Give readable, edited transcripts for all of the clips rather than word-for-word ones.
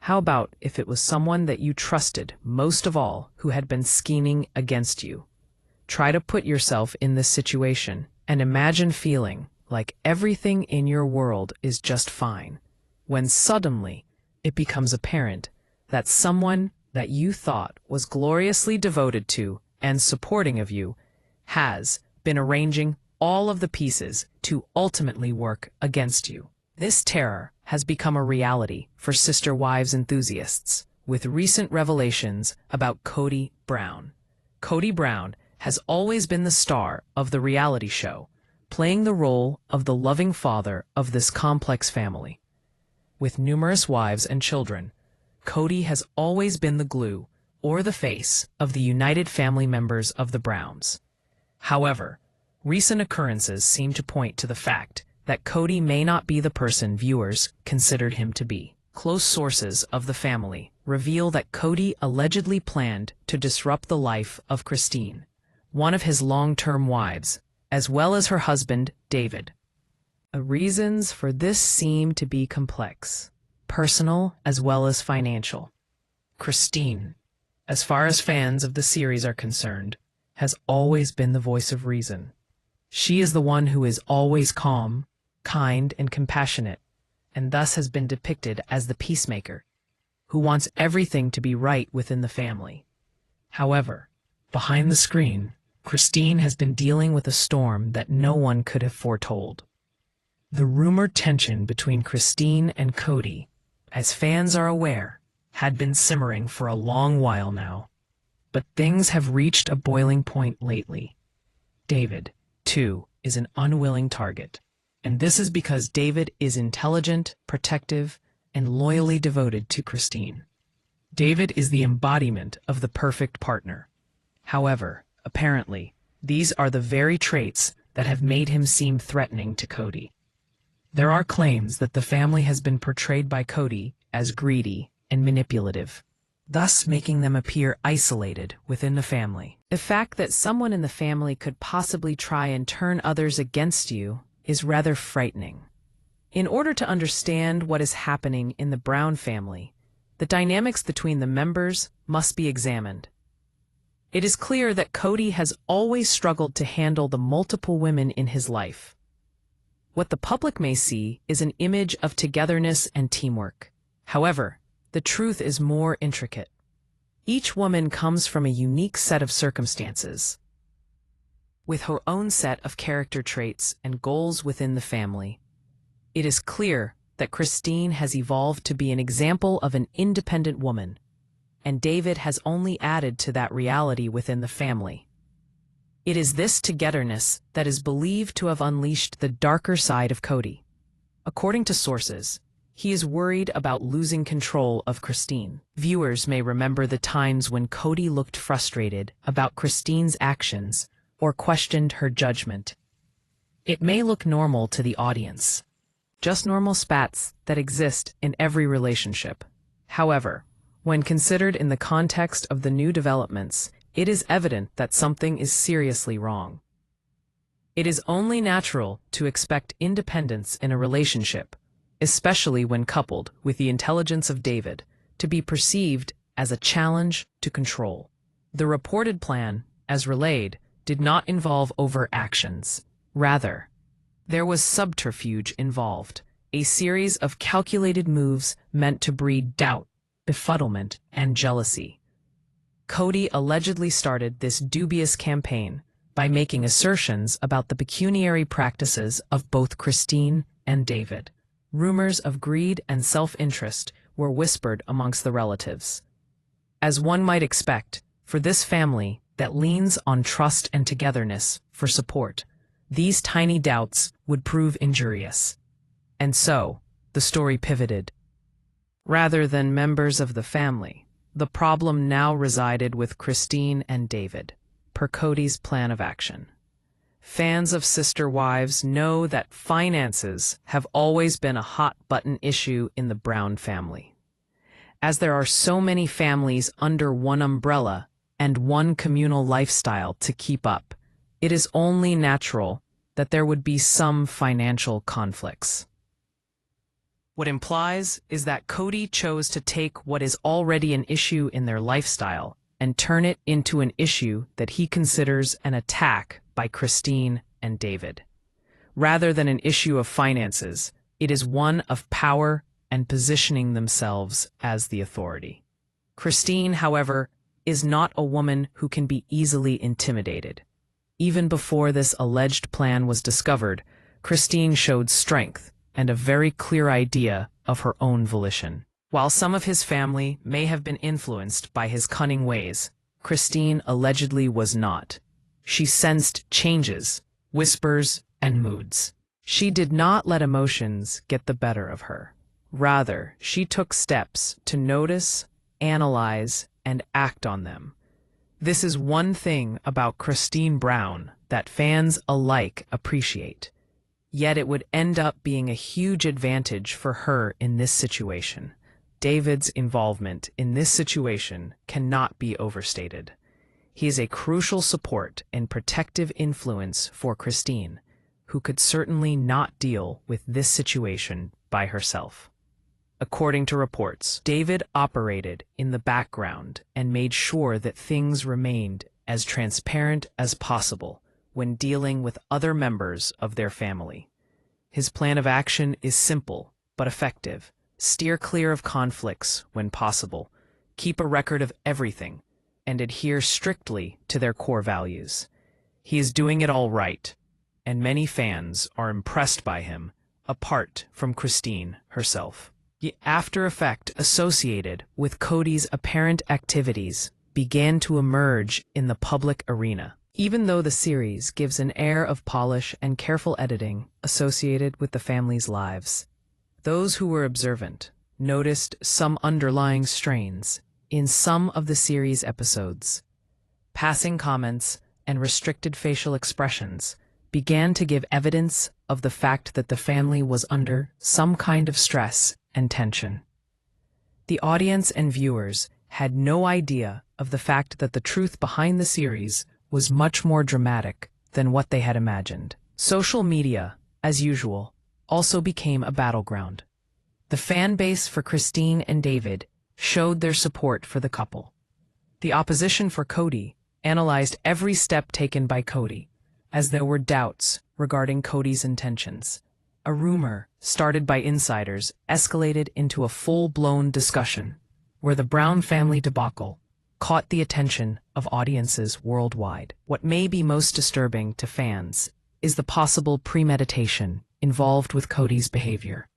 How about if it was someone that you trusted most of all who had been scheming against you? Try to put yourself in this situation and imagine feeling like everything in your world is just fine, when suddenly it becomes apparent that someone that you thought was gloriously devoted to and supporting of you has been arranging all of the pieces to ultimately work against you. This terror has become a reality for Sister Wives enthusiasts, with recent revelations about Kody Brown. Kody Brown has always been the star of the reality show, playing the role of the loving father of this complex family. With numerous wives and children, Kody has always been the glue or the face of the united family members of the Browns. However, recent occurrences seem to point to the fact that Kody may not be the person viewers considered him to be. Close sources of the family reveal that Kody allegedly planned to disrupt the life of Christine, one of his long-term wives, as well as her husband, David. The reasons for this seem to be complex, personal as well as financial. Christine, as far as fans of the series are concerned, has always been the voice of reason. She is the one who is always calm, kind, and compassionate, and thus has been depicted as the peacemaker, who wants everything to be right within the family. However, behind the screen, Christine has been dealing with a storm that no one could have foretold. The rumored tension between Christine and Kody, as fans are aware, had been simmering for a long while now. But things have reached a boiling point lately. David, too, is an unwilling target. And this is because David is intelligent, protective, and loyally devoted to Christine. David is the embodiment of the perfect partner. However, apparently, these are the very traits that have made him seem threatening to Kody. There are claims that the family has been portrayed by Kody as greedy and manipulative, thus making them appear isolated within the family. The fact that someone in the family could possibly try and turn others against you is rather frightening. In order to understand what is happening in the Brown family, the dynamics between the members must be examined. It is clear that Kody has always struggled to handle the multiple women in his life. What the public may see is an image of togetherness and teamwork. However, the truth is more intricate. Each woman comes from a unique set of circumstances, with her own set of character traits and goals within the family. It is clear that Christine has evolved to be an example of an independent woman, and David has only added to that reality within the family. It is this togetherness that is believed to have unleashed the darker side of Kody. According to sources, he is worried about losing control of Christine. Viewers may remember the times when Kody looked frustrated about Christine's actions or questioned her judgment. It may look normal to the audience, just normal spats that exist in every relationship. However, when considered in the context of the new developments, it is evident that something is seriously wrong. It is only natural to expect independence in a relationship, especially when coupled with the intelligence of David, to be perceived as a challenge to control. The reported plan, as relayed, did not involve overt actions. Rather, there was subterfuge involved, a series of calculated moves meant to breed doubt, befuddlement, and jealousy. Kody allegedly started this dubious campaign by making assertions about the pecuniary practices of both Christine and David. Rumors of greed and self-interest were whispered amongst the relatives. As one might expect, for this family that leans on trust and togetherness for support, these tiny doubts would prove injurious. And so, the story pivoted. Rather than members of the family, the problem now resided with Christine and David, per Kody's plan of action. Fans of Sister Wives know that finances have always been a hot-button issue in the Brown family. As there are so many families under one umbrella and one communal lifestyle to keep up, it is only natural that there would be some financial conflicts. What implies is that Kody chose to take what is already an issue in their lifestyle and turn it into an issue that he considers an attack by Christine and David. Rather than an issue of finances, it is one of power and positioning themselves as the authority. Christine, however, is not a woman who can be easily intimidated. Even before this alleged plan was discovered, Christine showed strength and a very clear idea of her own volition. While some of his family may have been influenced by his cunning ways, Christine allegedly was not. She sensed changes, whispers, and moods. She did not let emotions get the better of her. Rather, she took steps to notice, analyze, and act on them. This is one thing about Kody Brown that fans alike appreciate. Yet it would end up being a huge advantage for her in this situation. David's involvement in this situation cannot be overstated. He is a crucial support and protective influence for Christine, who could certainly not deal with this situation by herself. According to reports, David operated in the background and made sure that things remained as transparent as possible when dealing with other members of their family. His plan of action is simple but effective. Steer clear of conflicts when possible, keep a record of everything, and adhere strictly to their core values. He is doing it all right, and many fans are impressed by him, apart from Christine herself. The after effect associated with Kody's apparent activities began to emerge in the public arena. Even though the series gives an air of polish and careful editing associated with the family's lives, those who were observant noticed some underlying strains in some of the series' episodes. Passing comments and restricted facial expressions began to give evidence of the fact that the family was under some kind of stress and tension. The audience and viewers had no idea of the fact that the truth behind the series was much more dramatic than what they had imagined. Social media, as usual, also became a battleground. The fan base for Christine and David showed their support for the couple. The opposition for Kody analyzed every step taken by Kody, as there were doubts regarding Kody's intentions. A rumor started by insiders escalated into a full-blown discussion, where the Brown family debacle caught the attention of audiences worldwide. What may be most disturbing to fans is the possible premeditation involved with Kody's behavior.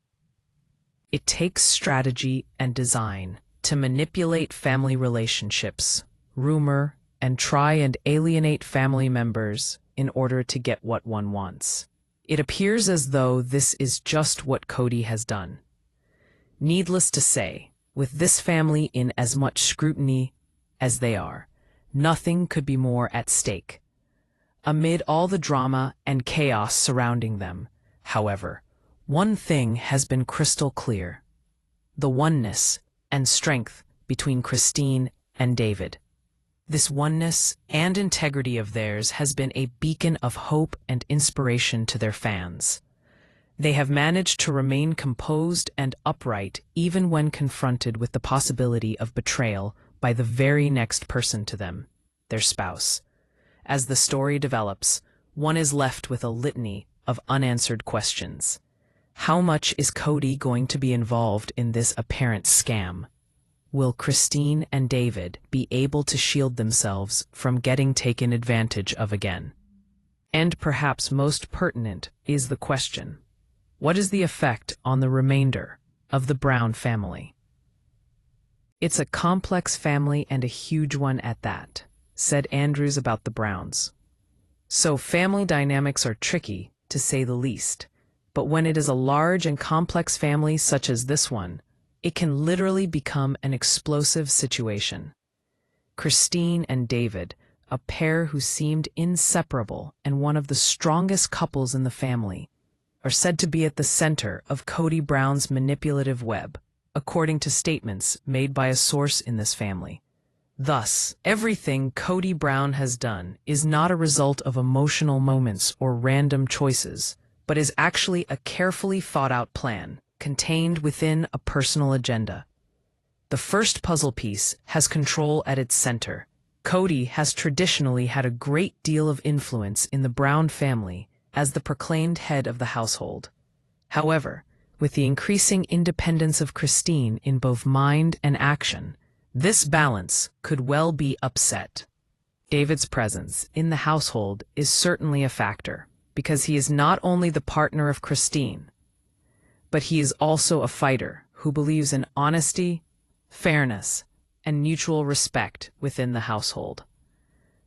It takes strategy and design to manipulate family relationships, rumor, and try and alienate family members in order to get what one wants. It appears as though this is just what Kody has done. Needless to say, with this family in as much scrutiny as they are, nothing could be more at stake. Amid all the drama and chaos surrounding them, however, one thing has been crystal clear: the oneness and strength between Christine and David. This oneness and integrity of theirs has been a beacon of hope and inspiration to their fans. They have managed to remain composed and upright even when confronted with the possibility of betrayal by the very next person to them, their spouse. As the story develops, one is left with a litany of unanswered questions. How much is Kody going to be involved in this apparent scam? Will Christine and David be able to shield themselves from getting taken advantage of again? And perhaps most pertinent is the question: what is the effect on the remainder of the Brown family? It's a complex family and a huge one at that, said Andrews about the Browns. So family dynamics are tricky, to say the least. But when it is a large and complex family such as this one, it can literally become an explosive situation. Christine and David, a pair who seemed inseparable and one of the strongest couples in the family, are said to be at the center of Kody Brown's manipulative web, according to statements made by a source in this family. Thus, everything Kody Brown has done is not a result of emotional moments or random choices, but is actually a carefully thought-out plan, contained within a personal agenda. The first puzzle piece has control at its center. Kody has traditionally had a great deal of influence in the Brown family as the proclaimed head of the household. However, with the increasing independence of Christine in both mind and action, this balance could well be upset. David's presence in the household is certainly a factor, because he is not only the partner of Christine, but he is also a fighter who believes in honesty, fairness, and mutual respect within the household.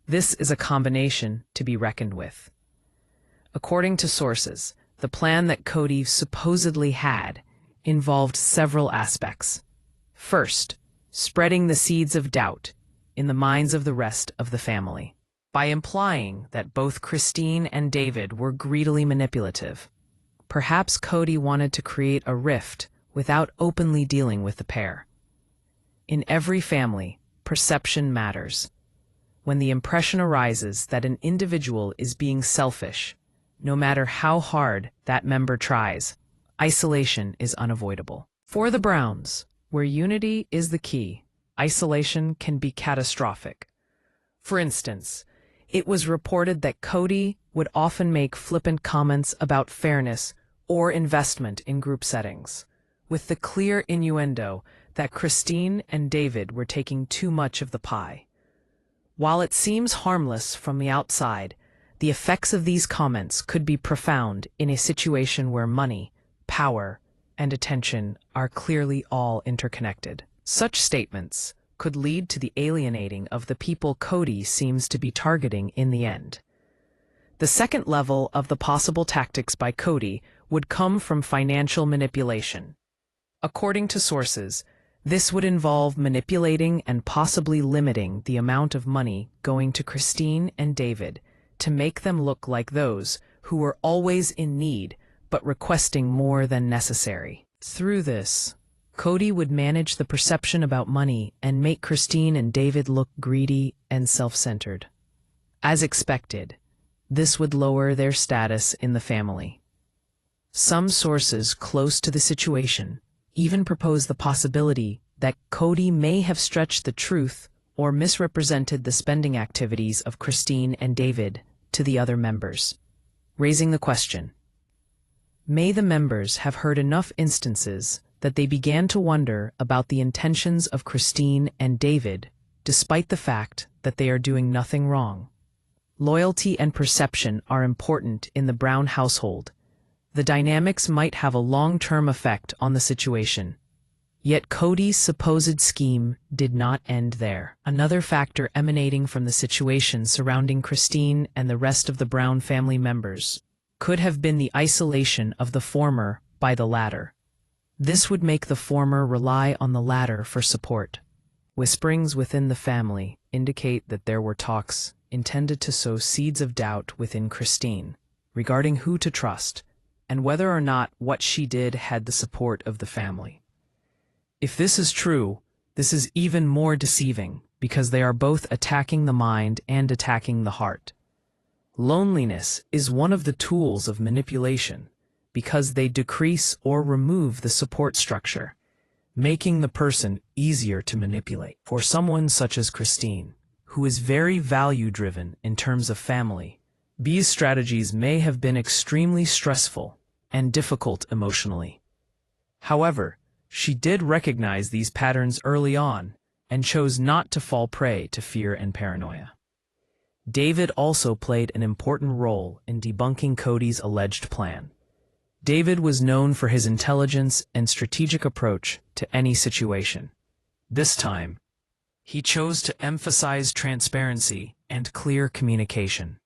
This is a combination to be reckoned with. According to sources, the plan that Kody supposedly had involved several aspects. First, spreading the seeds of doubt in the minds of the rest of the family, by implying that both Christine and David were greedily manipulative. Perhaps Kody wanted to create a rift without openly dealing with the pair. In every family, perception matters. When the impression arises that an individual is being selfish, no matter how hard that member tries, isolation is unavoidable. For the Browns, where unity is the key, isolation can be catastrophic. For instance, it was reported that Kody would often make flippant comments about fairness or investment in group settings, with the clear innuendo that Christine and David were taking too much of the pie. While it seems harmless from the outside, the effects of these comments could be profound in a situation where money, power, and attention are clearly all interconnected. Such statements could lead to the alienating of the people Kody seems to be targeting in the end. The second level of the possible tactics by Kody would come from financial manipulation. According to sources, this would involve manipulating and possibly limiting the amount of money going to Christine and David to make them look like those who were always in need but requesting more than necessary. Through this, Kody would manage the perception about money and make Christine and David look greedy and self-centered. As expected, this would lower their status in the family. Some sources close to the situation even propose the possibility that Kody may have stretched the truth or misrepresented the spending activities of Christine and David to the other members, raising the question: may the members have heard enough instances that they began to wonder about the intentions of Christine and David, despite the fact that they are doing nothing wrong? Loyalty and perception are important in the Brown household. The dynamics might have a long-term effect on the situation. Yet Kody's supposed scheme did not end there. Another factor emanating from the situation surrounding Christine and the rest of the Brown family members could have been the isolation of the former by the latter. This would make the former rely on the latter for support. Whisperings within the family indicate that there were talks intended to sow seeds of doubt within Christine regarding who to trust and whether or not what she did had the support of the family. If this is true, this is even more deceiving because they are both attacking the mind and attacking the heart. Loneliness is one of the tools of manipulation because they decrease or remove the support structure, making the person easier to manipulate. For someone such as Christine, who is very value-driven in terms of family, these strategies may have been extremely stressful and difficult emotionally. However, she did recognize these patterns early on and chose not to fall prey to fear and paranoia. David also played an important role in debunking Kody's alleged plan. David was known for his intelligence and strategic approach to any situation. This time, he chose to emphasize transparency and clear communication.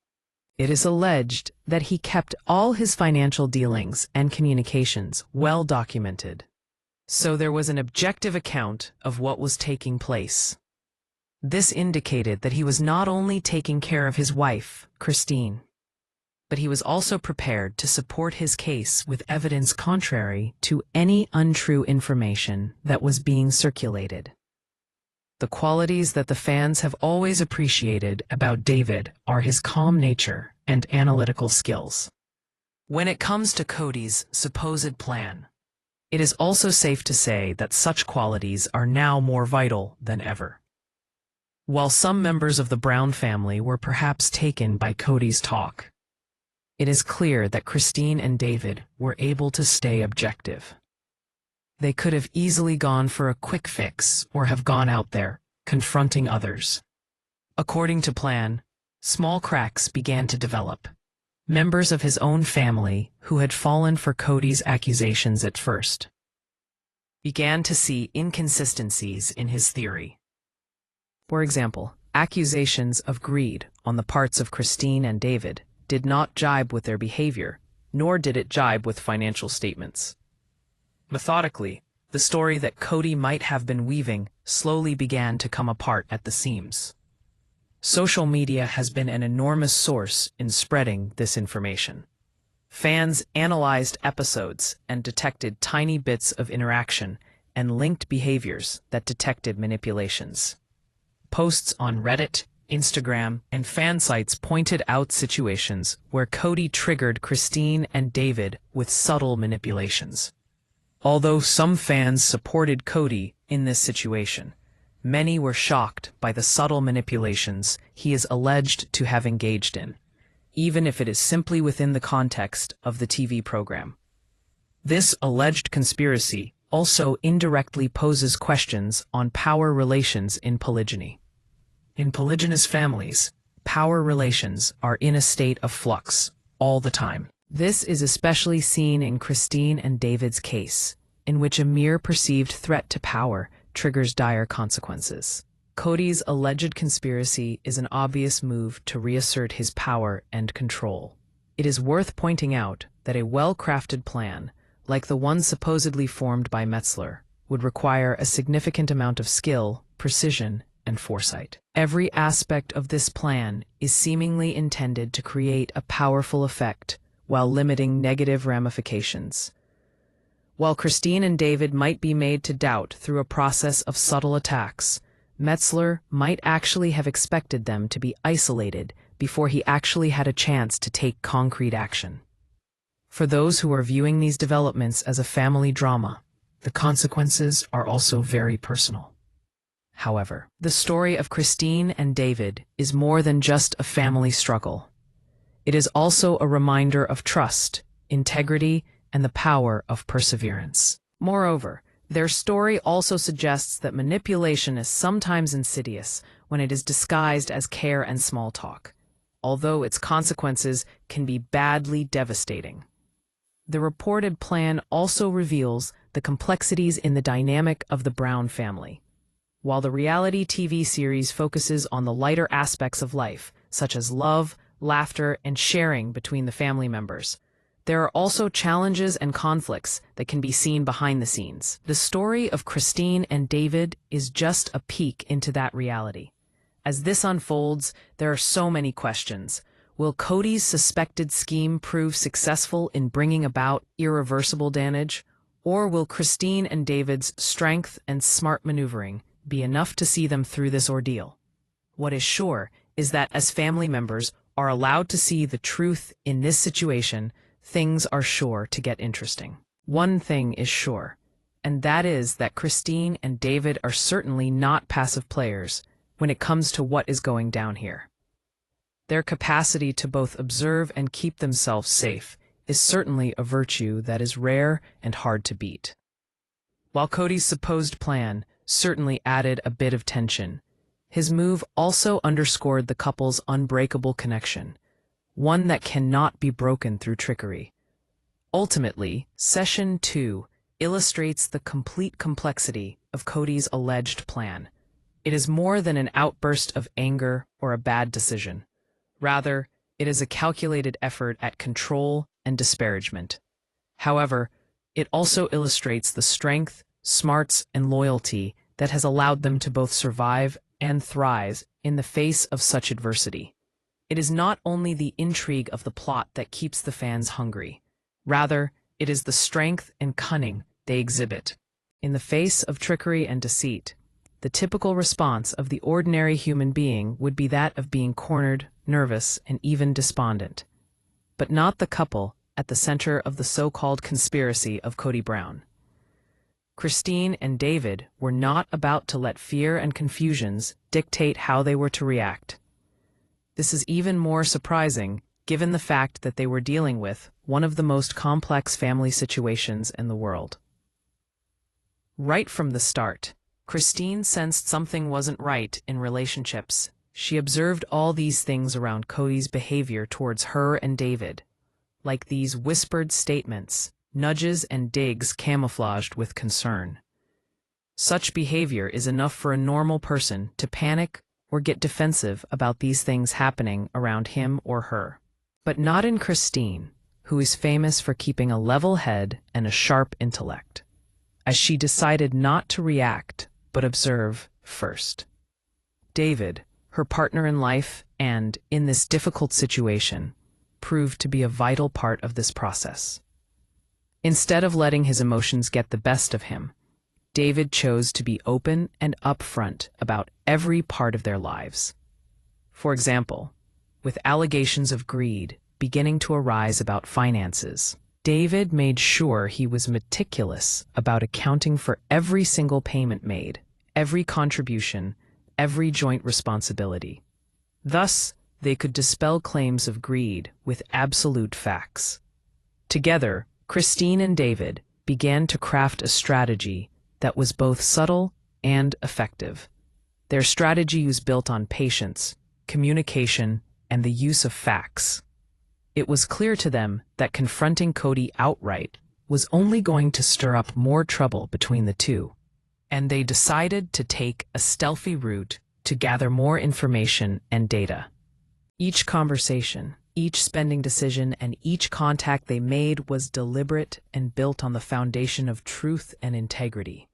It is alleged that he kept all his financial dealings and communications well documented, so there was an objective account of what was taking place. This indicated that he was not only taking care of his wife, Christine, but he was also prepared to support his case with evidence contrary to any untrue information that was being circulated. The qualities that the fans have always appreciated about David are his calm nature and analytical skills. When it comes to Kody's supposed plan, It is also safe to say that such qualities are now more vital than ever. While some members of the Brown family were perhaps taken by Kody's talk, it is clear that Christine and David were able to stay objective. They could have easily gone for a quick fix or have gone out there, confronting others. According to plan, small cracks began to develop. Members of his own family, who had fallen for Kody's accusations at first, began to see inconsistencies in his theory. For example, accusations of greed on the parts of Christine and David did not jibe with their behavior, nor did it jibe with financial statements. Methodically, the story that Kody might have been weaving slowly began to come apart at the seams. Social media has been an enormous source in spreading this information. Fans analyzed episodes and detected tiny bits of interaction and linked behaviors that detected manipulations. Posts on Reddit, Instagram, and fan sites pointed out situations where Kody triggered Christine and David with subtle manipulations. Although some fans supported Kody in this situation, many were shocked by the subtle manipulations he is alleged to have engaged in, even if it is simply within the context of the TV program. This alleged conspiracy also indirectly poses questions on power relations in polygyny. In polygynous families, power relations are in a state of flux all the time. This is especially seen in Christine and David's case, in which a mere perceived threat to power triggers dire consequences. Kody's alleged conspiracy is an obvious move to reassert his power and control. It is worth pointing out that a well-crafted plan, like the one supposedly formed by Metzler, would require a significant amount of skill, precision, and foresight. Every aspect of this plan is seemingly intended to create a powerful effect while limiting negative ramifications. While Christine and David might be made to doubt through a process of subtle attacks, Metzler might actually have expected them to be isolated before he actually had a chance to take concrete action. For those who are viewing these developments as a family drama, the consequences are also very personal. However, the story of Christine and David is more than just a family struggle. It is also a reminder of trust, integrity, and the power of perseverance. Moreover, their story also suggests that manipulation is sometimes insidious when it is disguised as care and small talk, although its consequences can be badly devastating. The reported plan also reveals the complexities in the dynamic of the Brown family. While the reality TV series focuses on the lighter aspects of life, such as love, laughter, and sharing between the family members, there are also challenges and conflicts that can be seen behind the scenes. The story of Christine and David is just a peek into that reality. As this unfolds, there are so many questions. Will Kody's suspected scheme prove successful in bringing about irreversible damage? Or will Christine and David's strength and smart maneuvering be enough to see them through this ordeal? What is sure is that as family members are allowed to see the truth in this situation, things are sure to get interesting. One thing is sure, and that is that Christine and David are certainly not passive players when it comes to what is going down here. Their capacity to both observe and keep themselves safe is certainly a virtue that is rare and hard to beat. While Kody's supposed plan certainly added a bit of tension, his move also underscored the couple's unbreakable connection, one that cannot be broken through trickery. Ultimately, Session 2 illustrates the complete complexity of Kody's alleged plan. It is more than an outburst of anger or a bad decision. Rather, it is a calculated effort at control and disparagement. However, it also illustrates the strength, smarts, and loyalty that has allowed them to both survive and thrive in the face of such adversity. It is not only the intrigue of the plot that keeps the fans hungry. Rather, it is the strength and cunning they exhibit. In the face of trickery and deceit, the typical response of the ordinary human being would be that of being cornered, nervous, and even despondent. But not the couple at the center of the so-called conspiracy of Kody Brown. Christine and David were not about to let fear and confusions dictate how they were to react. This is even more surprising given the fact that they were dealing with one of the most complex family situations in the world. Right from the start, Christine sensed something wasn't right in relationships. She observed all these things around Kody's behavior towards her and David, like these whispered statements, nudges and digs camouflaged with concern. Such behavior is enough for a normal person to panic or get defensive about these things happening around him or her. But not in Christine, who is famous for keeping a level head and a sharp intellect, as she decided not to react but observe first. David, her partner in life and, in this difficult situation, proved to be a vital part of this process. Instead of letting his emotions get the best of him, David chose to be open and upfront about every part of their lives. For example, with allegations of greed beginning to arise about finances, David made sure he was meticulous about accounting for every single payment made, every contribution, every joint responsibility. Thus, they could dispel claims of greed with absolute facts. Together, Christine and David began to craft a strategy that was both subtle and effective. Their strategy was built on patience, communication, and the use of facts. It was clear to them that confronting Kody outright was only going to stir up more trouble between the two, and they decided to take a stealthy route to gather more information and data. Each conversation, each spending decision, and each contact they made was deliberate and built on the foundation of truth and integrity.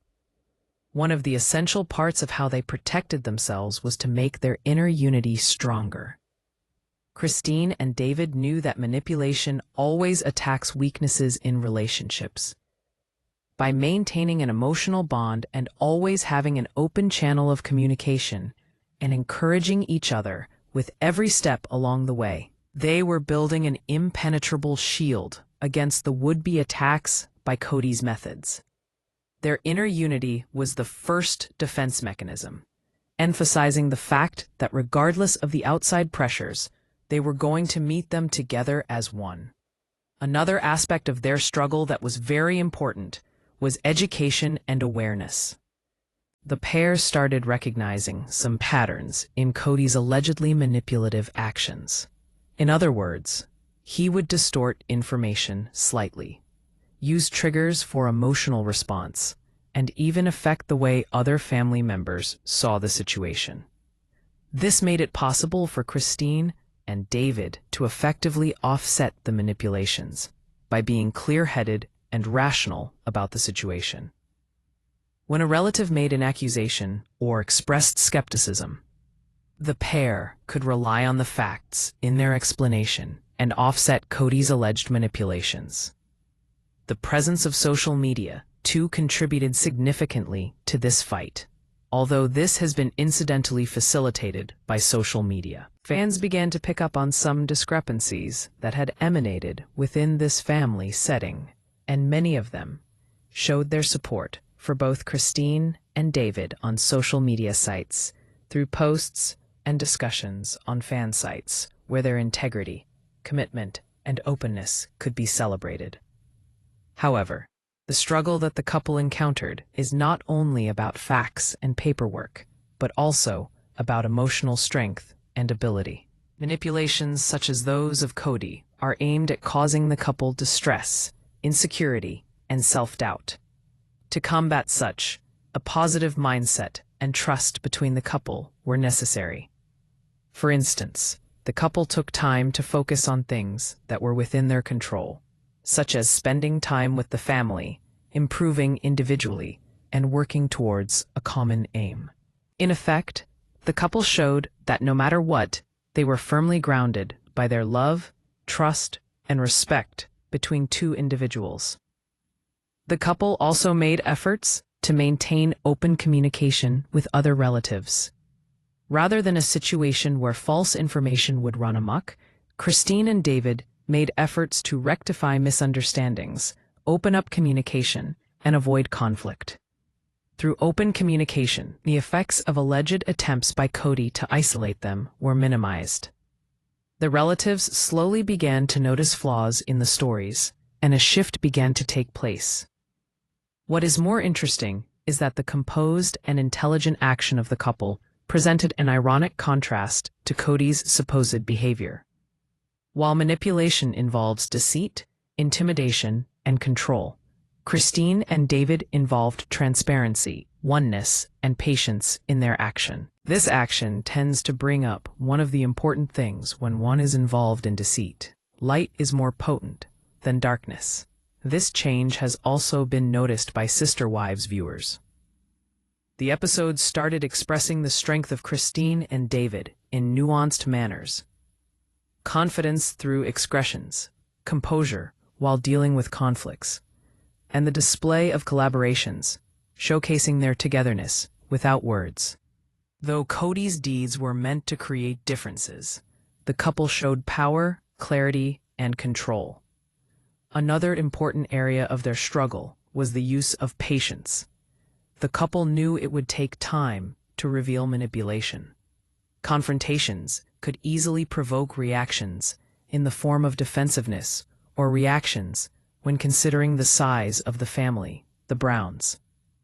One of the essential parts of how they protected themselves was to make their inner unity stronger. Christine and David knew that manipulation always attacks weaknesses in relationships. By maintaining an emotional bond and always having an open channel of communication and encouraging each other with every step along the way, they were building an impenetrable shield against the would-be attacks by Kody's methods. Their inner unity was the first defense mechanism, emphasizing the fact that regardless of the outside pressures, they were going to meet them together as one. Another aspect of their struggle that was very important was education and awareness. The pair started recognizing some patterns in Kody's allegedly manipulative actions. In other words, he would distort information slightly, use triggers for emotional response, and even affect the way other family members saw the situation. This made it possible for Christine and David to effectively offset the manipulations by being clear-headed and rational about the situation. When a relative made an accusation or expressed skepticism, the pair could rely on the facts in their explanation and offset Kody's alleged manipulations. The presence of social media, too, contributed significantly to this fight, although this has been incidentally facilitated by social media. Fans began to pick up on some discrepancies that had emanated within this family setting, and many of them showed their support for both Christine and David on social media sites through posts and discussions on fan sites where their integrity, commitment, and openness could be celebrated. However, the struggle that the couple encountered is not only about facts and paperwork, but also about emotional strength and ability. Manipulations such as those of Kody are aimed at causing the couple distress, insecurity, and self-doubt. To combat such, a positive mindset and trust between the couple were necessary. For instance, the couple took time to focus on things that were within their control, such as spending time with the family, improving individually, and working towards a common aim. In effect, the couple showed that no matter what, they were firmly grounded by their love, trust, and respect between two individuals. The couple also made efforts to maintain open communication with other relatives. Rather than a situation where false information would run amok, Christine and David made efforts to rectify misunderstandings, open up communication, and avoid conflict. Through open communication, the effects of alleged attempts by Kody to isolate them were minimized. The relatives slowly began to notice flaws in the stories, and a shift began to take place. What is more interesting is that the composed and intelligent action of the couple presented an ironic contrast to Kody's supposed behavior. While manipulation involves deceit, intimidation, and control, Christine and David involved transparency, oneness, and patience in their action. This action tends to bring up one of the important things when one is involved in deceit. Light is more potent than darkness. This change has also been noticed by Sister Wives viewers. The episode started expressing the strength of Christine and David in nuanced manners. Confidence through expressions, composure while dealing with conflicts, and the display of collaborations, showcasing their togetherness without words. Though Kody's deeds were meant to create differences, the couple showed power, clarity, and control. Another important area of their struggle was the use of patience. The couple knew it would take time to reveal manipulation. Confrontations could easily provoke reactions in the form of defensiveness or reactions when considering the size of the family, the Browns.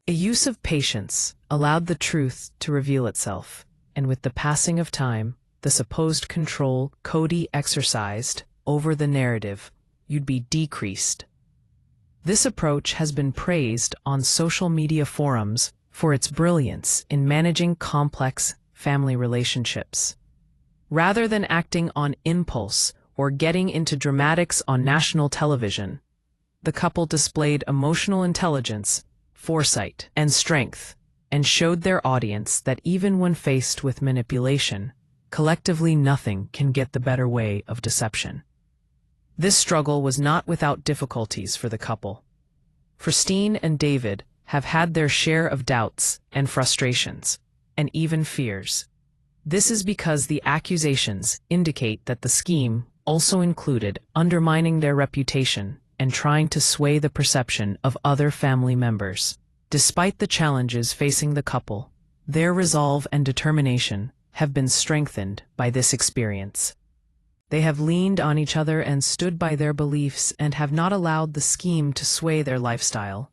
A use of patience allowed the truth to reveal itself, and with the passing of time, the supposed control Kody exercised over the narrative would be decreased. This approach has been praised on social media forums for its brilliance in managing complex family relationships. Rather than acting on impulse or getting into dramatics on national television, the couple displayed emotional intelligence, foresight, and strength, and showed their audience that even when faced with manipulation, collectively nothing can get the better way of deception. This struggle was not without difficulties for the couple. Christine and David have had their share of doubts and frustrations, and even fears. This is because the accusations indicate that the scheme also included undermining their reputation and trying to sway the perception of other family members. Despite the challenges facing the couple, their resolve and determination have been strengthened by this experience. They have leaned on each other and stood by their beliefs and have not allowed the scheme to sway their lifestyle.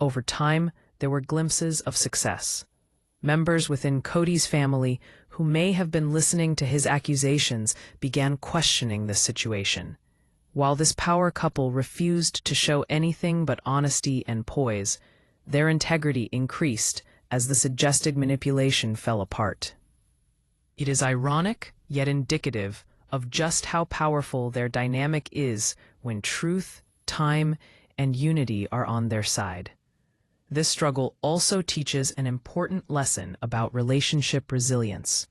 Over time, there were glimpses of success. Members within Kody's family who may have been listening to his accusations began questioning the situation. While this power couple refused to show anything but honesty and poise, their integrity increased as the suggested manipulation fell apart. It is ironic, yet indicative of just how powerful their dynamic is when truth, time, and unity are on their side. This struggle also teaches an important lesson about relationship resilience.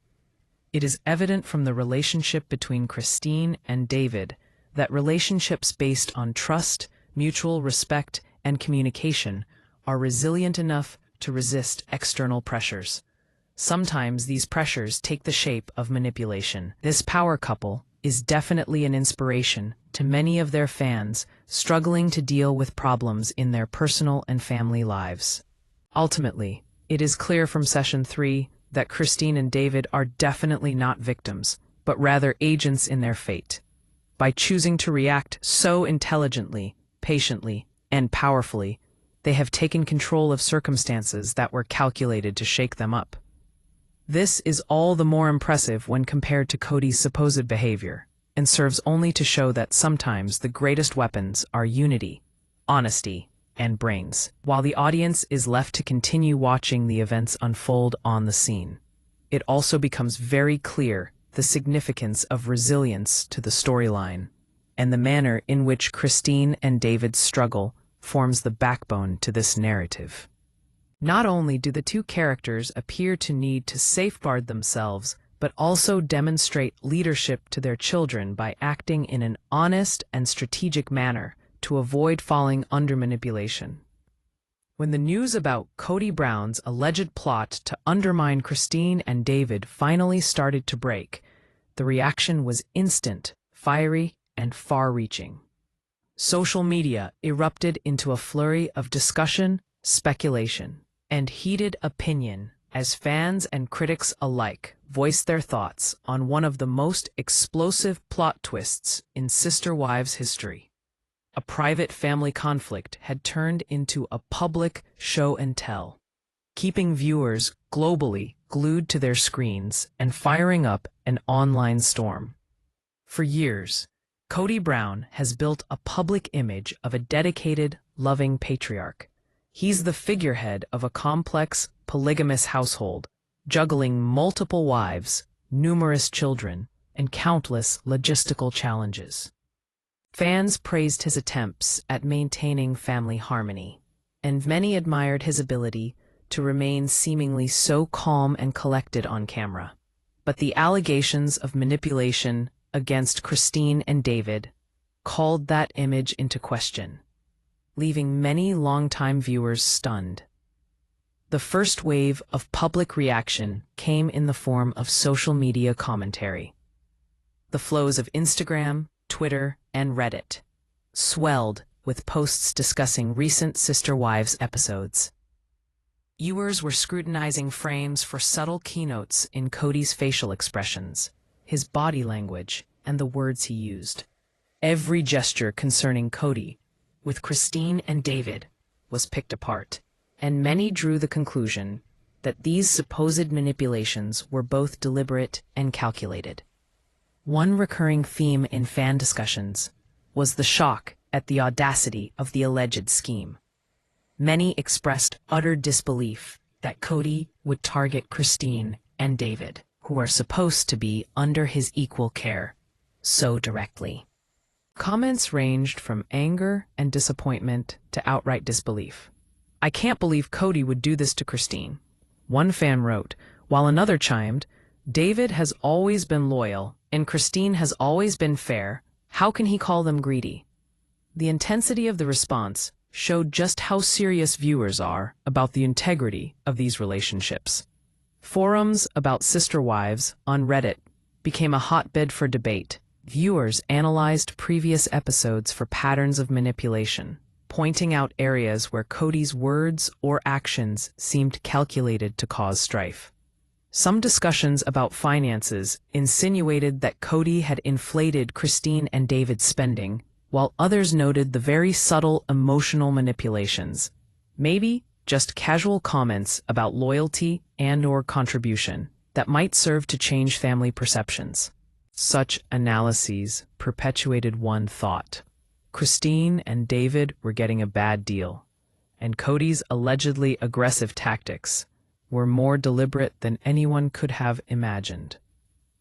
It is evident from the relationship between Christine and David that relationships based on trust, mutual respect, and communication are resilient enough to resist external pressures. Sometimes these pressures take the shape of manipulation. This power couple is definitely an inspiration to many of their fans struggling to deal with problems in their personal and family lives. Ultimately, it is clear from Session 3 that Christine and David are definitely not victims, but rather agents in their fate. By choosing to react so intelligently, patiently, and powerfully, they have taken control of circumstances that were calculated to shake them up. This is all the more impressive when compared to Kody's supposed behavior, and serves only to show that sometimes the greatest weapons are unity, honesty, and brains. While the audience is left to continue watching the events unfold on the scene, it also becomes very clear the significance of resilience to the storyline, and the manner in which Christine and David's struggle forms the backbone to this narrative. Not only do the two characters appear to need to safeguard themselves, but also demonstrate leadership to their children by acting in an honest and strategic manner to avoid falling under manipulation. When the news about Kody Brown's alleged plot to undermine Christine and David finally started to break, the reaction was instant, fiery, and far-reaching. Social media erupted into a flurry of discussion, speculation, and heated opinion as fans and critics alike voiced their thoughts on one of the most explosive plot twists in Sister Wives history. A private family conflict had turned into a public show and tell, keeping viewers globally glued to their screens and firing up an online storm. For years, Kody Brown has built a public image of a dedicated, loving patriarch. He's the figurehead of a complex, polygamous household, juggling multiple wives, numerous children, and countless logistical challenges. Fans praised his attempts at maintaining family harmony, and many admired his ability to remain seemingly so calm and collected on camera. But the allegations of manipulation against Christine and David called that image into question, leaving many longtime viewers stunned. The first wave of public reaction came in the form of social media commentary. The flows of Instagram, Twitter, and Reddit swelled with posts discussing recent Sister Wives episodes. Viewers were scrutinizing frames for subtle keynotes in Kody's facial expressions, his body language, and the words he used. Every gesture concerning Kody, with Christine and David, was picked apart, and many drew the conclusion that these supposed manipulations were both deliberate and calculated. One recurring theme in fan discussions was the shock at the audacity of the alleged scheme. Many expressed utter disbelief that Kody would target Christine and David, who are supposed to be under his equal care, so directly. Comments ranged from anger and disappointment to outright disbelief. "I can't believe Kody would do this to Christine," one fan wrote, while another chimed, "David has always been loyal, and Christine has always been fair. How can he call them greedy?" The intensity of the response showed just how serious viewers are about the integrity of these relationships. Forums about sister wives on Reddit became a hotbed for debate. Viewers analyzed previous episodes for patterns of manipulation, pointing out areas where Kody's words or actions seemed calculated to cause strife. Some discussions about finances insinuated that Kody had inflated Christine and David's spending, while others noted the very subtle emotional manipulations, maybe just casual comments about loyalty and/or contribution, that might serve to change family perceptions. Such analyses perpetuated one thought: Christine and David were getting a bad deal, and Kody's allegedly aggressive tactics were more deliberate than anyone could have imagined.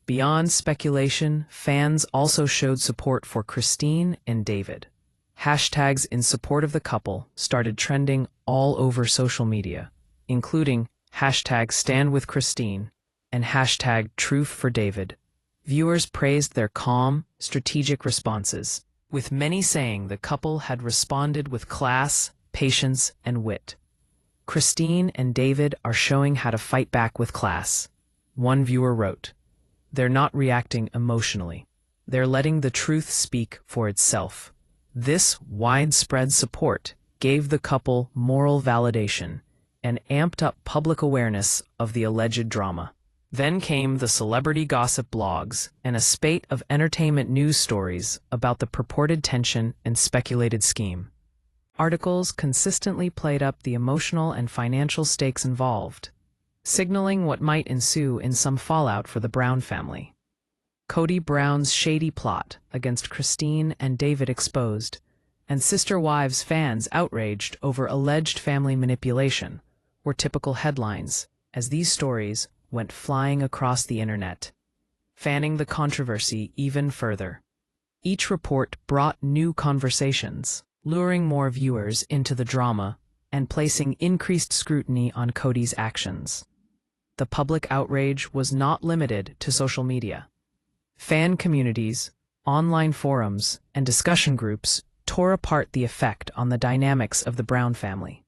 Beyond speculation, fans also showed support for Christine and David. Hashtags in support of the couple started trending all over social media, including hashtag #StandWithChristine and hashtag #TruthForDavid. Viewers praised their calm, strategic responses, with many saying the couple had responded with class, patience, and wit. "Christine and David are showing how to fight back with class," one viewer wrote. "They're not reacting emotionally. They're letting the truth speak for itself." This widespread support gave the couple moral validation and amped up public awareness of the alleged drama. Then came the celebrity gossip blogs and a spate of entertainment news stories about the purported tension and speculated scheme. Articles consistently played up the emotional and financial stakes involved, signaling what might ensue in some fallout for the Brown family. Kody Brown's shady plot against Christine and David exposed, and Sister Wives fans outraged over alleged family manipulation were typical headlines as these stories went flying across the internet, fanning the controversy even further. Each report brought new conversations, luring more viewers into the drama and placing increased scrutiny on Kody's actions. The public outrage was not limited to social media. Fan communities, online forums, and discussion groups tore apart the effect on the dynamics of the Brown family.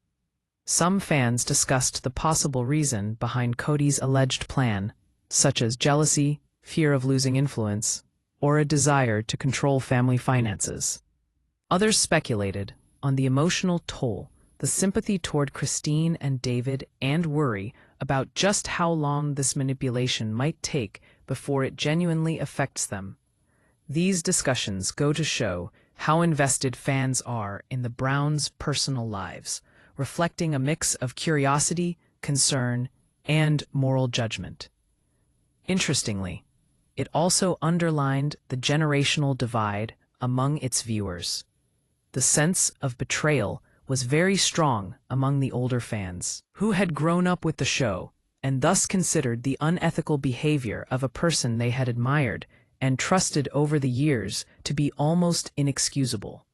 Some fans discussed the possible reason behind Kody's alleged plan, such as jealousy, fear of losing influence, or a desire to control family finances. Others speculated on the emotional toll, the sympathy toward Christine and David, and worry about just how long this manipulation might take before it genuinely affects them. These discussions go to show how invested fans are in the Browns' personal lives, reflecting a mix of curiosity, concern, and moral judgment. Interestingly, it also underlined the generational divide among its viewers. The sense of betrayal was very strong among the older fans, who had grown up with the show and thus considered the unethical behavior of a person they had admired and trusted over the years to be almost inexcusable.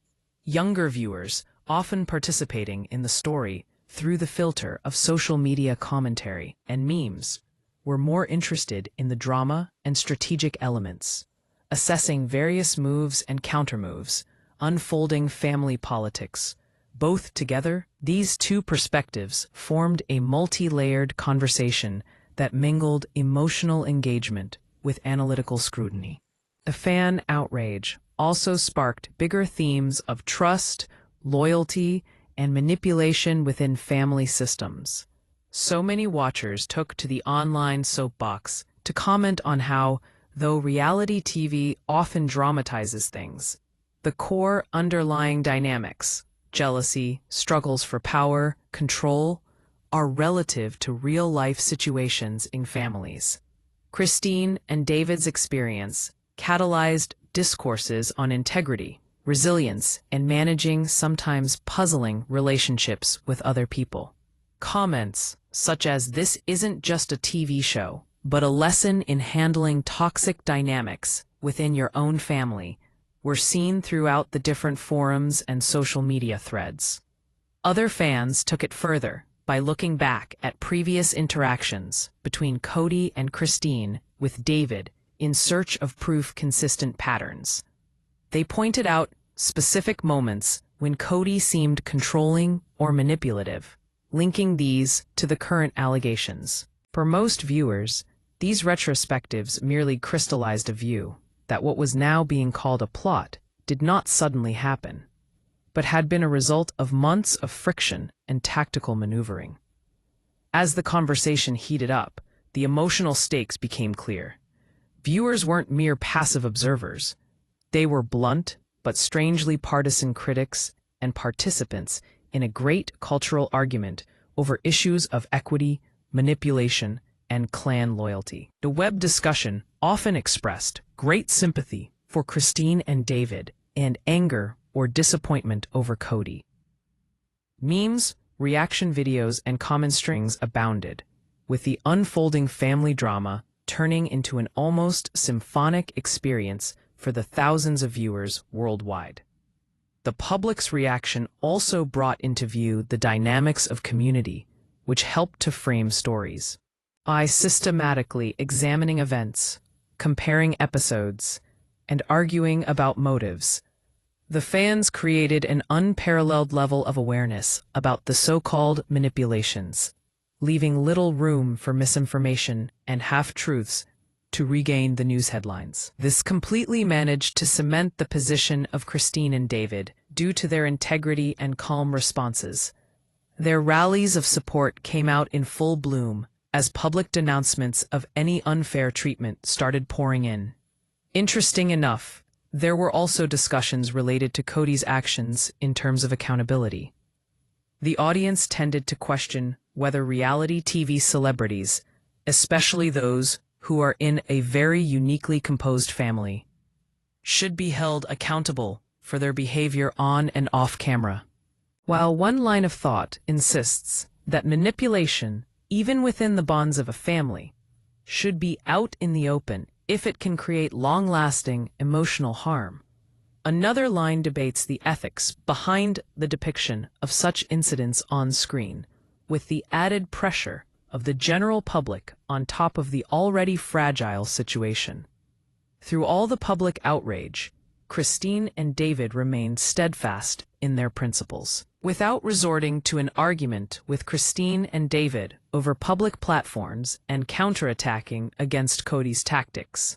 Younger viewers, often participating in the story through the filter of social media commentary and memes, were more interested in the drama and strategic elements, assessing various moves and countermoves, unfolding family politics. Both together, these two perspectives formed a multi-layered conversation that mingled emotional engagement with analytical scrutiny. The fan outrage also sparked bigger themes of trust, loyalty, and manipulation within family systems. So many watchers took to the online soapbox to comment on how, though reality TV often dramatizes things, the core underlying dynamics, jealousy, struggles for power, control, are relative to real-life situations in families. Christine and David's experience catalyzed discourses on integrity, resilience, and managing sometimes puzzling relationships with other people. Comments such as "this isn't just a TV show, but a lesson in handling toxic dynamics within your own family" were seen throughout the different forums and social media threads. Other fans took it further by looking back at previous interactions between Kody and Christine with David in search of consistent patterns. They pointed out specific moments when Kody seemed controlling or manipulative, linking these to the current allegations. For most viewers, these retrospectives merely crystallized a view that what was now being called a plot did not suddenly happen, but had been a result of months of friction and tactical maneuvering. As the conversation heated up, the emotional stakes became clear. Viewers weren't mere passive observers. They were blunt but strangely partisan critics and participants in a great cultural argument over issues of equity, manipulation, and clan loyalty. The web discussion often expressed great sympathy for Christine and David and anger or disappointment over Kody. Memes, reaction videos, and comment strings abounded, with the unfolding family drama turning into an almost symphonic experience for the thousands of viewers worldwide. The public's reaction also brought into view the dynamics of community, which helped to frame stories. By systematically examining events, comparing episodes, and arguing about motives, the fans created an unparalleled level of awareness about the so-called manipulations, leaving little room for misinformation and half-truths to regain the news headlines. This completely managed to cement the position of Christine and David due to their integrity and calm responses. Their rallies of support came out in full bloom as public denouncements of any unfair treatment started pouring in. Interesting enough, there were also discussions related to Kody's actions in terms of accountability. The audience tended to question whether reality TV celebrities, especially those who are in a very uniquely composed family, should be held accountable for their behavior on and off camera. While one line of thought insists that manipulation, even within the bonds of a family, should be out in the open if it can create long-lasting emotional harm, another line debates the ethics behind the depiction of such incidents on screen, with the added pressure of the general public on top of the already fragile situation. Through all the public outrage, Christine and David remained steadfast in their principles. Without resorting to an argument with Christine and David over public platforms and counterattacking against Kody's tactics,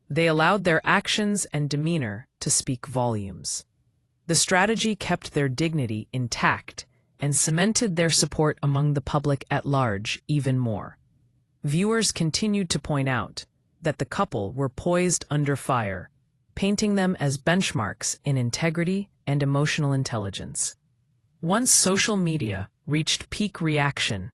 they allowed their actions and demeanor to speak volumes. The strategy kept their dignity intact and cemented their support among the public at large even more. Viewers continued to point out that the couple were poised under fire, painting them as benchmarks in integrity and emotional intelligence. Once social media reached peak reaction,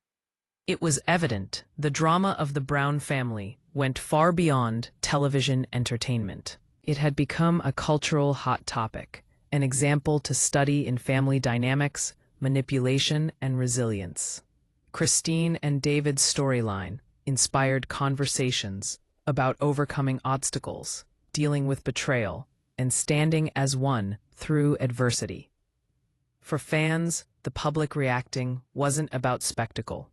it was evident the drama of the Brown family went far beyond television entertainment. It had become a cultural hot topic, an example to study in family dynamics, manipulation, and resilience. Christine and David's storyline inspired conversations about overcoming obstacles, dealing with betrayal, and standing as one through adversity. For fans, the public reacting wasn't about spectacle.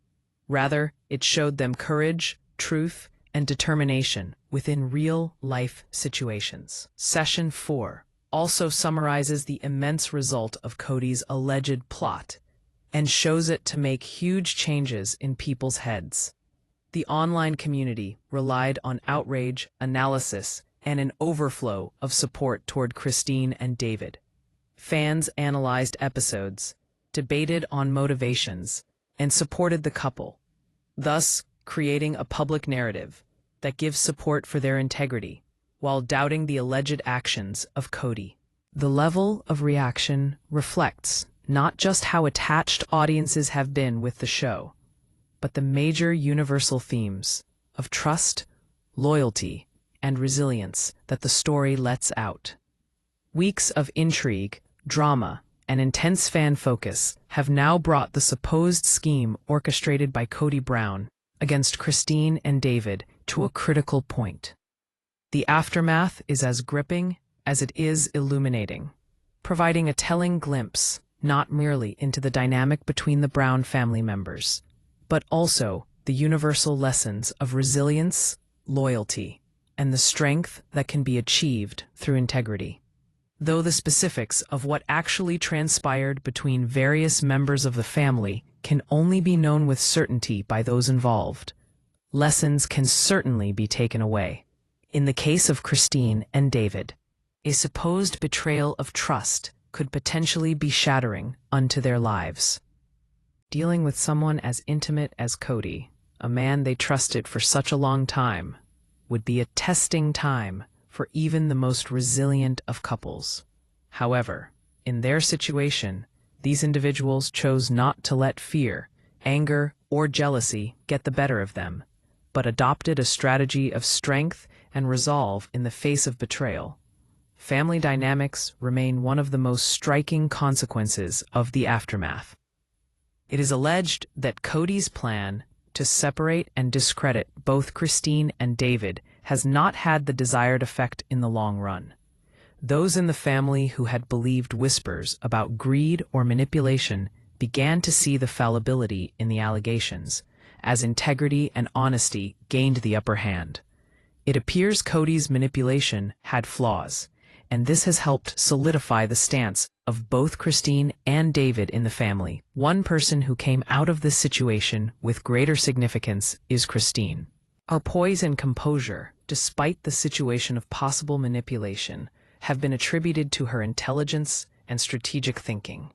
Rather, it showed them courage, truth, and determination within real-life situations. Session 4 also summarizes the immense result of Kody's alleged plot and shows it to make huge changes in people's heads. The online community relied on outrage, analysis, and an overflow of support toward Christine and David. Fans analyzed episodes, debated on motivations, and supported the couple, thus creating a public narrative that gives support for their integrity while doubting the alleged actions of Kody. The level of reaction reflects not just how attached audiences have been with the show, but the major universal themes of trust, loyalty, and resilience that the story lets out. Weeks of intrigue, drama, and intense fan focus have now brought the supposed scheme orchestrated by Kody Brown against Christine and David to a critical point. The aftermath is as gripping as it is illuminating, providing a telling glimpse not merely into the dynamic between the Brown family members, but also the universal lessons of resilience, loyalty, and the strength that can be achieved through integrity. Though the specifics of what actually transpired between various members of the family can only be known with certainty by those involved, lessons can certainly be taken away. In the case of Christine and David, a supposed betrayal of trust could potentially be shattering unto their lives. Dealing with someone as intimate as Kody, a man they trusted for such a long time, would be a testing time for even the most resilient of couples. However, in their situation, these individuals chose not to let fear, anger, or jealousy get the better of them, but adopted a strategy of strength and resolve in the face of betrayal. Family dynamics remain one of the most striking consequences of the aftermath. It is alleged that Kody's plan to separate and discredit both Christine and David has not had the desired effect in the long run. Those in the family who had believed whispers about greed or manipulation began to see the fallibility in the allegations, as integrity and honesty gained the upper hand. It appears Kody's manipulation had flaws, and this has helped solidify the stance of both Christine and David in the family. One person who came out of this situation with greater significance is Christine. Her poise and composure, despite the situation of possible manipulation, have been attributed to her intelligence and strategic thinking.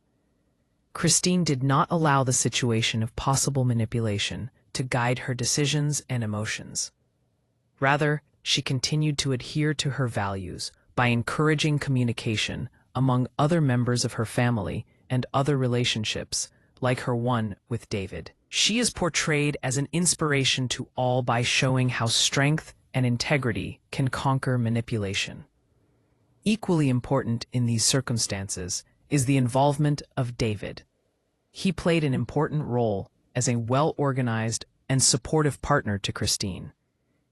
Christine did not allow the situation of possible manipulation to guide her decisions and emotions. Rather, she continued to adhere to her values by encouraging communication among other members of her family and other relationships, like her one with David. She is portrayed as an inspiration to all by showing how strength and integrity can conquer manipulation. Equally important in these circumstances is the involvement of David. He played an important role as a well-organized and supportive partner to Christine.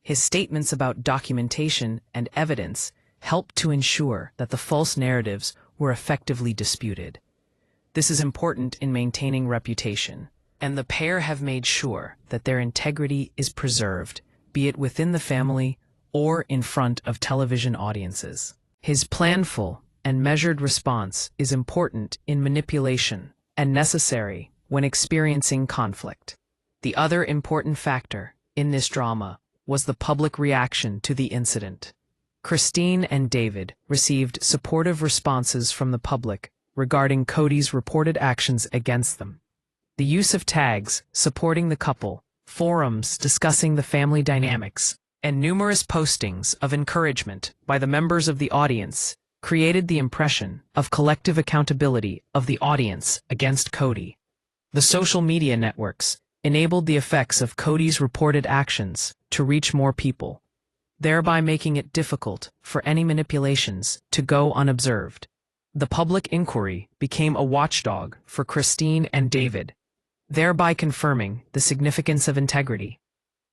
His statements about documentation and evidence helped to ensure that the false narratives were effectively disputed. This is important in maintaining reputation, and the pair have made sure that their integrity is preserved, be it within the family or in front of television audiences. His planful and measured response is important in manipulation and necessary when experiencing conflict. The other important factor in this drama was the public reaction to the incident. Christine and David received supportive responses from the public regarding Kody's reported actions against them. The use of tags supporting the couple, forums discussing the family dynamics, and numerous postings of encouragement by the members of the audience created the impression of collective accountability of the audience against Kody. The social media networks enabled the effects of Kody's reported actions to reach more people, thereby making it difficult for any manipulations to go unobserved. The public inquiry became a watchdog for Christine and David, thereby confirming the significance of integrity.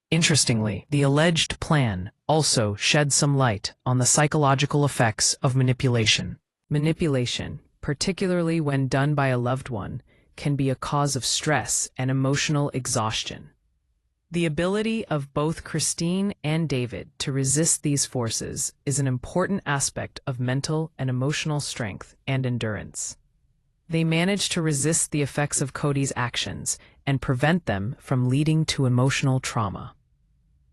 Interestingly, the alleged plan also shed some light on the psychological effects of manipulation. Manipulation, particularly when done by a loved one, can be a cause of stress and emotional exhaustion. The ability of both Christine and David to resist these forces is an important aspect of mental and emotional strength and endurance. They managed to resist the effects of Kody's actions and prevent them from leading to emotional trauma.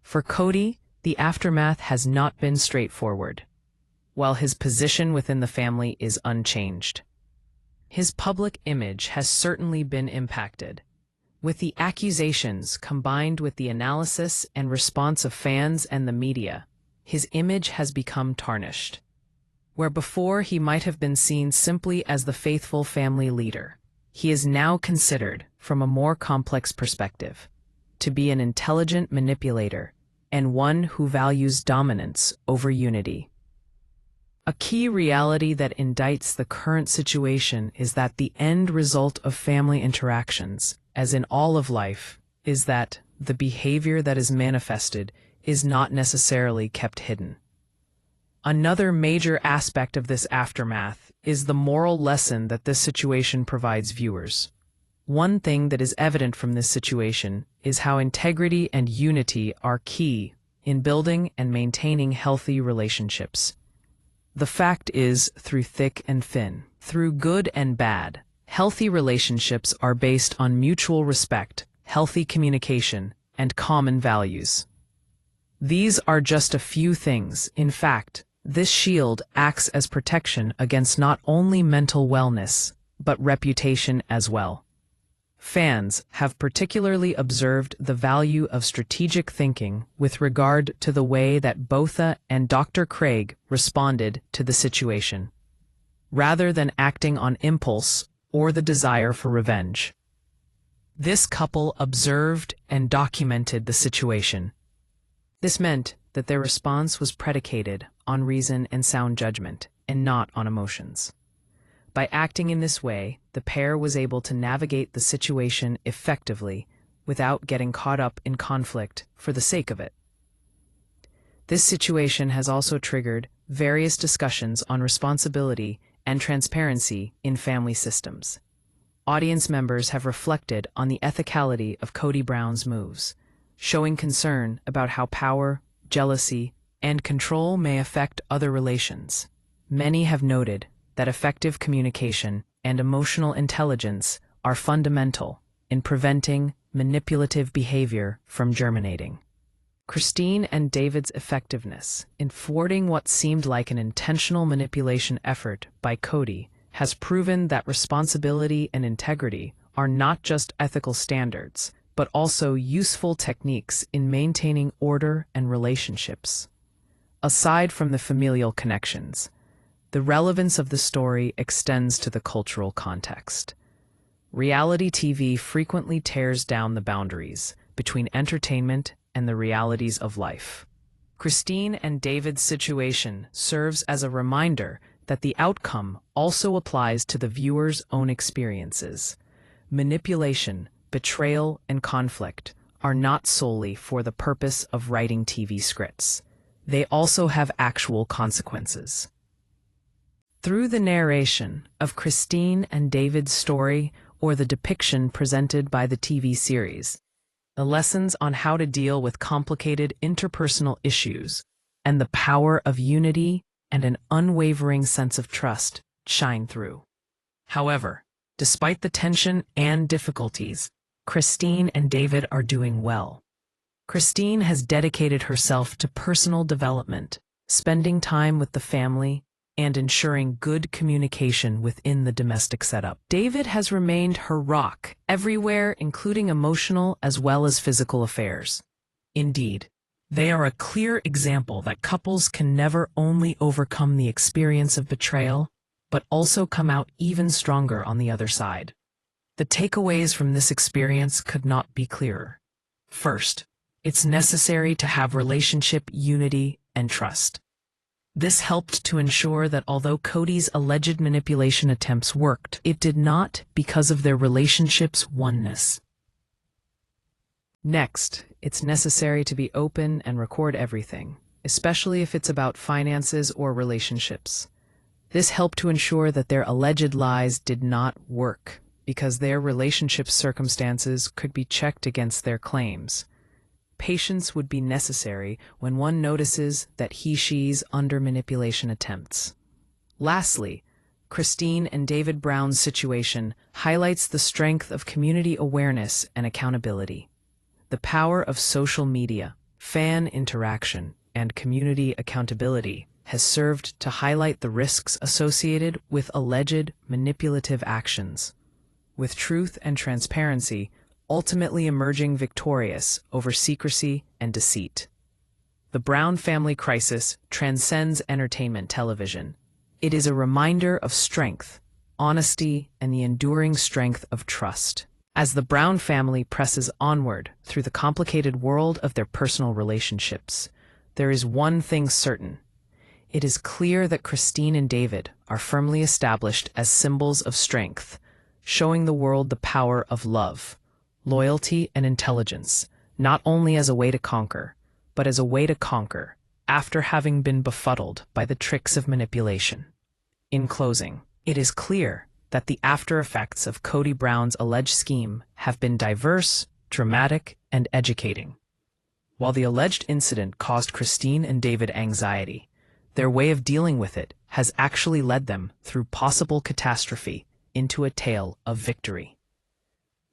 For Kody, the aftermath has not been straightforward, while his position within the family is unchanged. His public image has certainly been impacted. With the accusations combined with the analysis and response of fans and the media, his image has become tarnished. Where before he might have been seen simply as the faithful family leader, he is now considered, from a more complex perspective, to be an intelligent manipulator and one who values dominance over unity. A key reality that indicts the current situation is that the end result of family interactions, as in all of life, is that the behavior that is manifested is not necessarily kept hidden. Another major aspect of this aftermath is the moral lesson that this situation provides viewers. One thing that is evident from this situation is how integrity and unity are key in building and maintaining healthy relationships. The fact is, through thick and thin, through good and bad, healthy relationships are based on mutual respect, healthy communication, and common values. These are just a few things. In fact, this shield acts as protection against not only mental wellness, but reputation as well. Fans have particularly observed the value of strategic thinking with regard to the way that Botha and Dr. Craig responded to the situation, rather than acting on impulse or the desire for revenge. This couple observed and documented the situation. This meant that their response was predicated on reason and sound judgment, and not on emotions. By acting in this way, the pair was able to navigate the situation effectively without getting caught up in conflict for the sake of it. This situation has also triggered various discussions on responsibility and transparency in family systems. Audience members have reflected on the ethicality of Kody Brown's moves, showing concern about how power, jealousy, and control may affect other relations. Many have noted that effective communication and emotional intelligence are fundamental in preventing manipulative behavior from germinating. Christine and David's effectiveness in thwarting what seemed like an intentional manipulation effort by Kody has proven that responsibility and integrity are not just ethical standards, but also useful techniques in maintaining order and relationships. Aside from the familial connections, the relevance of the story extends to the cultural context. Reality TV frequently tears down the boundaries between entertainment and the realities of life. Christine and David's situation serves as a reminder that the outcome also applies to the viewer's own experiences. Manipulation, betrayal, and conflict are not solely for the purpose of writing TV scripts. They also have actual consequences. Through the narration of Christine and David's story or the depiction presented by the TV series, the lessons on how to deal with complicated interpersonal issues and the power of unity and an unwavering sense of trust shine through. However, despite the tension and difficulties, Christine and David are doing well. Christine has dedicated herself to personal development, spending time with the family, and ensuring good communication within the domestic setup. David has remained her rock everywhere, including emotional as well as physical affairs. Indeed, they are a clear example that couples can never only overcome the experience of betrayal, but also come out even stronger on the other side. The takeaways from this experience could not be clearer. First, it's necessary to have relationship unity and trust. This helped to ensure that although Kody's alleged manipulation attempts worked, it did not because of their relationship's oneness. Next, it's necessary to be open and record everything, especially if it's about finances or relationships. This helped to ensure that their alleged lies did not work, because their relationship circumstances could be checked against their claims. Patience would be necessary when one notices that she's under manipulation attempts. Lastly, Christine and David Brown's situation highlights the strength of community awareness and accountability. The power of social media, fan interaction, and community accountability has served to highlight the risks associated with alleged manipulative actions, with truth and transparency ultimately emerging victorious over secrecy and deceit. The Brown family crisis transcends entertainment television. It is a reminder of strength, honesty, and the enduring strength of trust. As the Brown family presses onward through the complicated world of their personal relationships, there is one thing certain. It is clear that Christine and David are firmly established as symbols of strength, showing the world the power of love, loyalty, and intelligence, not only as a way to conquer, but as a way to conquer after having been befuddled by the tricks of manipulation. In closing, it is clear that the after effects of Kody Brown's alleged scheme have been diverse, dramatic, and educating. While the alleged incident caused Christine and David anxiety, their way of dealing with it has actually led them through possible catastrophe into a tale of victory.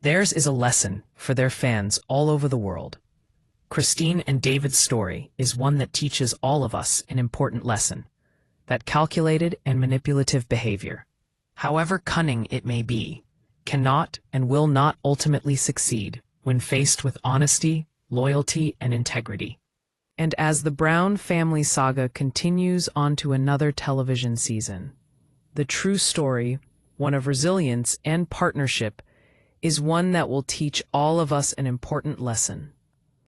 Theirs is a lesson for their fans all over the world. Christine and David's story is one that teaches all of us an important lesson: that calculated and manipulative behavior, however cunning it may be, cannot and will not ultimately succeed when faced with honesty, loyalty, and integrity. And as the Brown family saga continues on to another television season, the true story, one of resilience and partnership, is one that will teach all of us an important lesson.